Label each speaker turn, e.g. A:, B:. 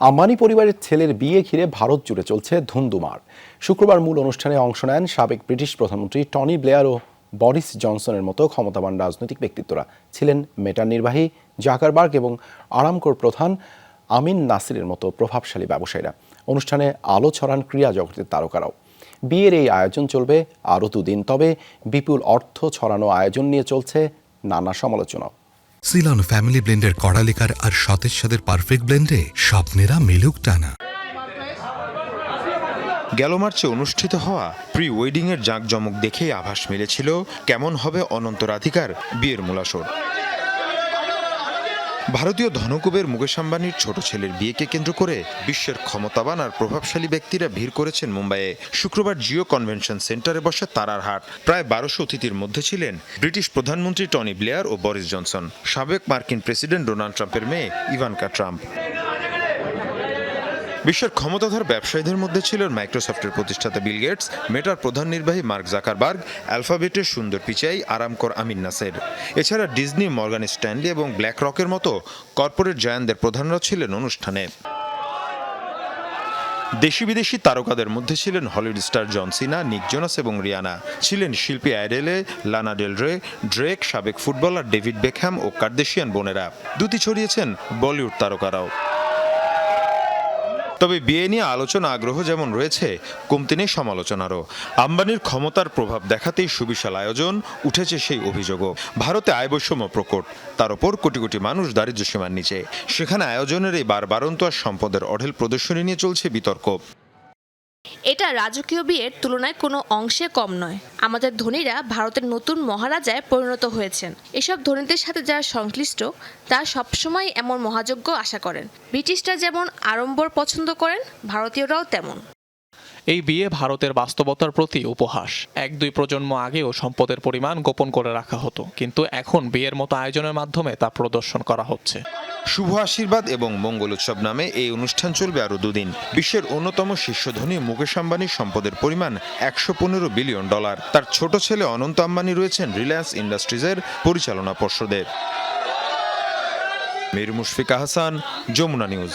A: আম্বানি পরিবারের ছেলের বিয়ে ঘিরে ভারত জুড়ে চলছে ধুন্ধুমার। শুক্রবার মূল অনুষ্ঠানে অংশ নেন সাবেক ব্রিটিশ প্রধানমন্ত্রী টনি ব্লেয়ার ও বরিস জনসনের মতো ক্ষমতাবান রাজনৈতিক ব্যক্তিত্বরা। ছিলেন মেটার নির্বাহী জাকারবার্গ এবং আরামকোর প্রধান আমিন নাসিরের মতো প্রভাবশালী ব্যবসায়ীরা। অনুষ্ঠানে আলো ছড়ান ক্রীড়া জগতের তারকারাও। বিয়ের এই আয়োজন চলবে আরও দুদিন, তবে বিপুল অর্থ ছড়ানো আয়োজন নিয়ে চলছে নানা সমালোচনা।
B: সিলন ফ্যামিলি ব্লেন্ডের কড়ালিকার আর সতেজ স্বাদের পারফেক্ট ব্লেন্ডে স্বপ্নেরা মেলুক টানা।
C: গেল মার্চে অনুষ্ঠিত হওয়া প্রি ওয়েডিং এর জাঁকজমক দেখেই আভাস মিলেছিল কেমন হবে অনন্ত রাধিকার বিয়ের মূলাসর। ভারতীয় ধনকুবের মুকেশ আম্বানির ছোট ছেলের বিয়েকে কেন্দ্র করে বিশ্বের ক্ষমতাবান আর প্রভাবশালী ব্যক্তিরা ভিড় করেছেন মুম্বাইয়ে। শুক্রবার জিও কনভেনশন সেন্টারে বসে তারার হাট। প্রায় 1200 অতিথির মধ্যে ছিলেন ব্রিটিশ প্রধানমন্ত্রী টনি ব্লেয়ার ও বরিস জনসন, সাবেক মার্কিন প্রেসিডেন্ট ডোনাল্ড ট্রাম্পের মেয়ে ইভানকা ট্রাম্প। বিশ্বের ক্ষমতাধর ব্যবসায়ীদের মধ্যে ছিলেন মাইক্রোসফটের প্রতিষ্ঠাতা বিল গেটস, মেটার প্রধান নির্বাহী মার্ক জাকারবার্গ, অ্যালফাবেটের সুন্দর পিচাই আরামকোর আমিন নাসের। এছাড়া ডিজনি, মর্গান স্ট্যানলি এবং ব্ল্যাক রকের মতো কর্পোরেট জায়ান্টদের প্রধানরা ছিলেন অনুষ্ঠানে। দেশি বিদেশি তারকাদের মধ্যে ছিলেন হলিউড স্টার জন সিনা, নিক জোনাস এবং রিয়ানা। ছিলেন শিল্পী অ্যাডেলে, লানা ডেল রে, ড্রেক, সাবেক ফুটবলার ডেভিড বেকহ্যাম ও কার্দেশিয়ান বোনেরা। দ্যুতি ছড়িয়েছেন বলিউড তারকারাও। তবে বিয়ে নিয়ে আলোচনা আগ্রহ যেমন রয়েছে, কমতি নেই সমালোচনারও। আম্বানির ক্ষমতার প্রভাব দেখাতেই সুবিশাল আয়োজন, উঠেছে সেই অভিযোগও। ভারতে আয় বৈষম্য প্রকট, তার ওপর কোটি কোটি মানুষ দারিদ্র্যসীমার নিচে। সেখানে আয়োজনের এই বারবারন্ত আর সম্পদের অঢেল প্রদর্শনী নিয়ে চলছে বিতর্ক।
D: এটা রাজকীয় বিয়ের তুলনায় কোনো অংশে কম নয়। আমাদের ধনীরা ভারতের নতুন মহারাজায় পরিণত হয়েছেন। এসব ধনীদের সাথে যারা সংশ্লিষ্ট তারা সবসময় এমন মহাযজ্ঞ আশা করেন। ব্রিটিশরা যেমন আড়ম্বর পছন্দ করেন, ভারতীয়রাও তেমন।
E: এই বিয়ে ভারতের বাস্তবতার প্রতি উপহাস। 1-2 প্রজন্ম আগেও সম্পদের পরিমাণ গোপন করে রাখা হতো, কিন্তু এখন বিয়ের মতো আয়োজনের মাধ্যমে তা প্রদর্শন করা হচ্ছে।
C: শুভ আশীর্বাদ এবং মঙ্গল উৎসব নামে এই অনুষ্ঠান চলবে আরও দুদিন। বিশ্বের অন্যতম শীর্ষ ধনী মুকেশ আম্বানির সম্পদের পরিমাণ $115 বিলিয়ন। তার ছোট ছেলে অনন্ত আম্বানি রয়েছেন রিলায়েন্স ইন্ডাস্ট্রিজের পরিচালনা পর্ষদে। মীর মুশফিকা হাসান, যমুনা নিউজ।